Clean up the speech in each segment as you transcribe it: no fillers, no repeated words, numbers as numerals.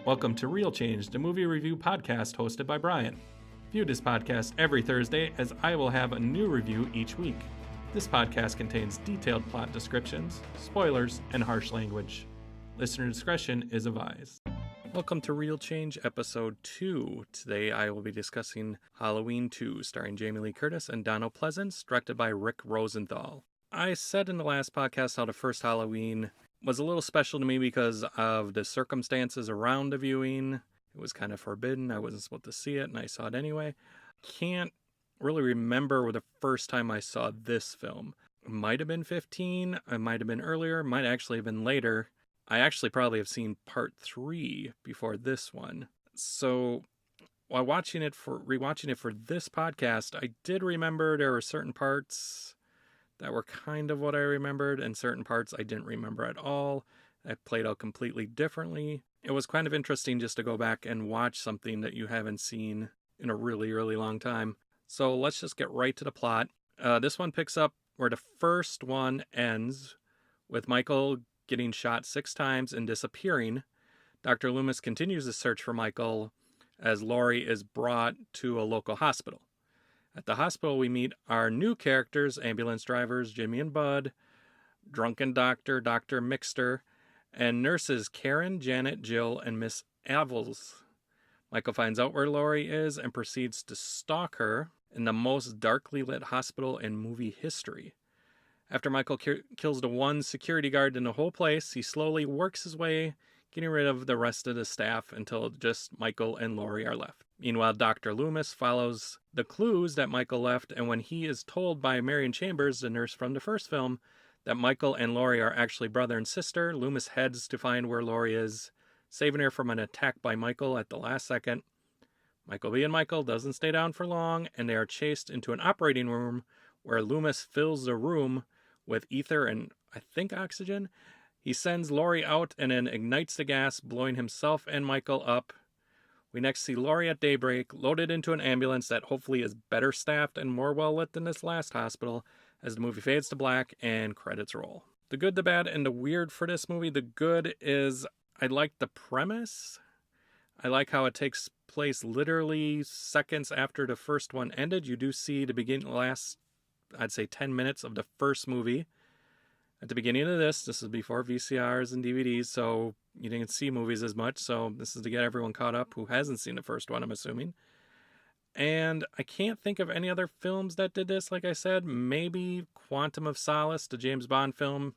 Welcome to Real Change, the movie review podcast hosted by Brian. View this podcast every Thursday as I will have a new review each week. This podcast contains detailed plot descriptions, spoilers, and harsh language. Listener discretion is advised. Welcome to Real Change Episode 2. Today I will be discussing Halloween 2, starring Jamie Lee Curtis and Donald Pleasence, directed by Rick Rosenthal. I said in the last podcast how the first Halloween was a little special to me because of the circumstances around the viewing. It was kind of forbidden. I wasn't supposed to see it, and I saw it anyway. Can't really remember the first time I saw this film. It might have been 15. It might have been earlier. Might actually have been later. I actually probably have seen part 3 before this one. So while rewatching it for this podcast, I did remember there were certain parts that were kind of what I remembered, and certain parts I didn't remember at all. That played out completely differently. It was kind of interesting just to go back and watch something that you haven't seen in a really, really long time. So let's just get right to the plot. This one picks up where the first one ends, with Michael getting shot 6 times and disappearing. Dr. Loomis continues the search for Michael as Laurie is brought to a local hospital. At the hospital, we meet our new characters, ambulance drivers Jimmy and Bud, drunken doctor, Dr. Mixter, and nurses Karen, Janet, Jill, and Miss Avels. Michael finds out where Laurie is and proceeds to stalk her in the most darkly lit hospital in movie history. After Michael kills the one security guard in the whole place, he slowly works his way, getting rid of the rest of the staff until just Michael and Laurie are left. Meanwhile, Dr. Loomis follows the clues that Michael left, and when he is told by Marion Chambers, the nurse from the first film, that Michael and Laurie are actually brother and sister, Loomis heads to find where Laurie is, saving her from an attack by Michael at the last second. Michael being Michael doesn't stay down for long, and they are chased into an operating room where Loomis fills the room with ether and, I think, oxygen. He sends Laurie out and then ignites the gas, blowing himself and Michael up. We next see Laurie at daybreak, loaded into an ambulance that hopefully is better staffed and more well lit than this last hospital, as the movie fades to black and credits roll. The good, the bad, and the weird for this movie. The good is I like the premise. I like how it takes place literally seconds after the first one ended. You do see the last, I'd say 10 minutes of the first movie. At the beginning of this is before VCRs and DVDs, so you didn't see movies as much, so this is to get everyone caught up who hasn't seen the first one, I'm assuming. And I can't think of any other films that did this, like I said. Maybe Quantum of Solace, the James Bond film,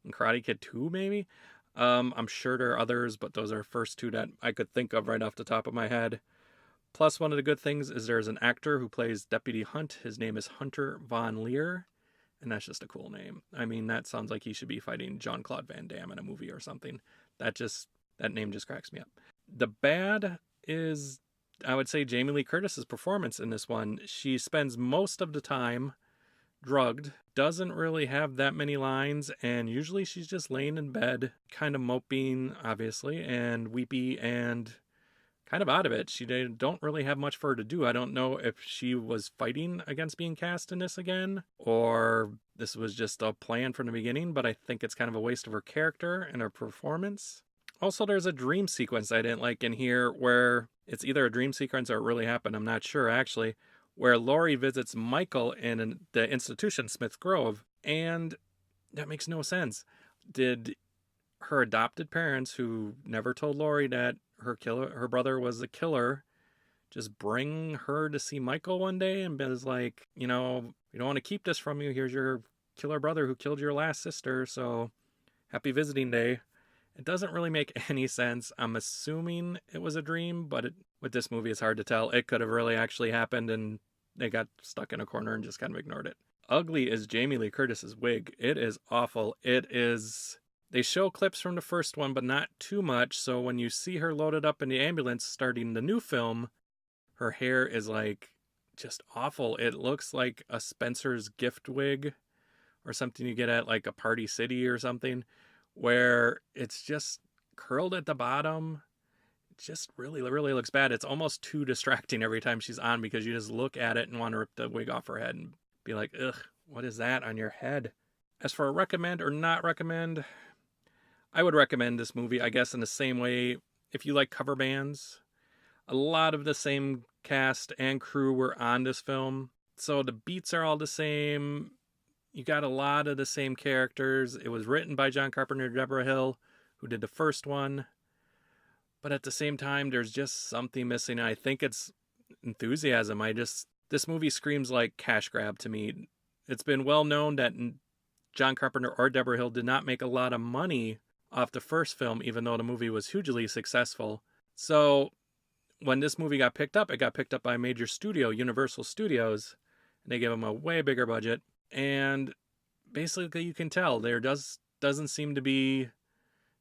and Karate Kid 2, maybe. I'm sure there are others, but those are first two that I could think of right off the top of my head. Plus, one of the good things is there's an actor who plays Deputy Hunt. His name is Hunter Von Leer. And that's just a cool name. I mean, that sounds like he should be fighting Jean-Claude Van Damme in a movie or something. That name just cracks me up. The bad is, I would say, Jamie Lee Curtis's performance in this one. She spends most of the time drugged, doesn't really have that many lines, and usually she's just laying in bed, kind of moping, obviously, and weepy, and kind of out of it. She don't really have much for her to do. I don't know if she was fighting against being cast in this again, or this was just a plan from the beginning, but I think it's kind of a waste of her character and her performance. Also, there's a dream sequence I didn't like in here where it's either a dream sequence or it really happened, I'm not sure actually, where Laurie visits Michael in the institution, Smith Grove, and that makes no sense. Did her adopted parents, who never told Laurie that her brother was a killer, just bring her to see Michael one day and was like, we don't want to keep this from you. Here's your killer brother who killed your last sister, so happy visiting day. It doesn't really make any sense. I'm assuming it was a dream, but with this movie, it's hard to tell. It could have really actually happened, and they got stuck in a corner and just kind of ignored it. Ugly is Jamie Lee Curtis's wig. It is awful. They show clips from the first one, but not too much, so when you see her loaded up in the ambulance starting the new film, her hair is just awful. It looks like a Spencer's gift wig or something you get at a Party City or something, where it's just curled at the bottom. It just really, really looks bad. It's almost too distracting every time she's on because you just look at it and want to rip the wig off her head and be like, ugh, what is that on your head? As for a recommend or not recommend, I would recommend this movie, I guess, in the same way if you like cover bands, a lot of the same cast and crew were on this film. So the beats are all the same. You got a lot of the same characters. It was written by John Carpenter and Deborah Hill, who did the first one. But at the same time, there's just something missing. I think it's enthusiasm. This movie screams like cash grab to me. It's been well known that John Carpenter or Deborah Hill did not make a lot of money off the first film, even though the movie was hugely successful. So when this movie got picked up, it got picked up by a major studio, Universal Studios, and they gave them a way bigger budget. And basically you can tell there doesn't seem to be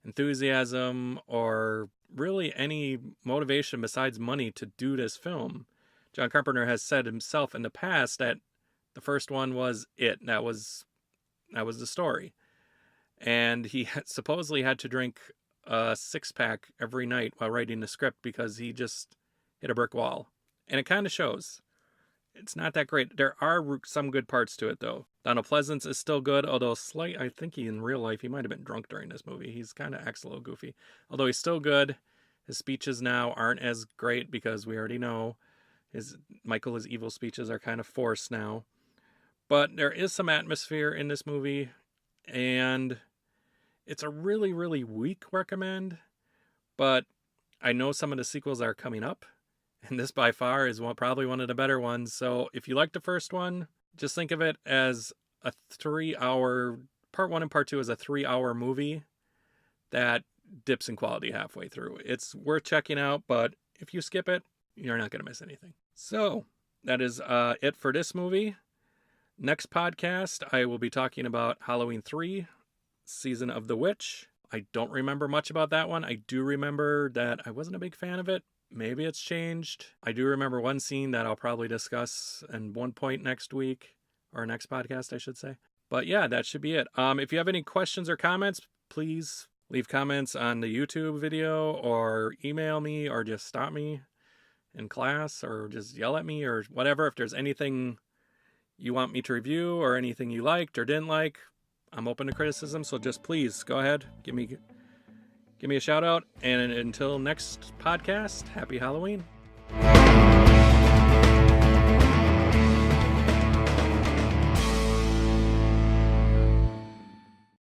enthusiasm or really any motivation besides money to do this film. John Carpenter has said himself in the past that the first one was it. That was the story. And he supposedly had to drink a 6-pack every night while writing the script because he just hit a brick wall. And it kind of shows. It's not that great. There are some good parts to it, though. Donald Pleasance is still good, although I think in real life he might have been drunk during this movie. He's kind of acts a little goofy. Although he's still good. His speeches now aren't as great because we already know Michael's evil speeches are kind of forced now. But there is some atmosphere in this movie, and it's a really, really weak recommend. But I know some of the sequels are coming up, and this by far is probably one of the better ones. So if you like the first one, just think of it as a 3-hour, part 1 and part 2 is a 3-hour movie that dips in quality halfway through. It's worth checking out, but if you skip it, you're not going to miss anything. So that is it for this movie. Next podcast, I will be talking about Halloween 3, Season of the Witch. I don't remember much about that one. I do remember that I wasn't a big fan of it. Maybe it's changed. I do remember one scene that I'll probably discuss at one point next week, or next podcast, I should say. But yeah, that should be it. If you have any questions or comments, please leave comments on the YouTube video, or email me, or just stop me in class, or just yell at me, or whatever. If there's anything you want me to review, or anything you liked or didn't like, I'm open to criticism. So just please go ahead, give me a shout out. And until next podcast, happy Halloween.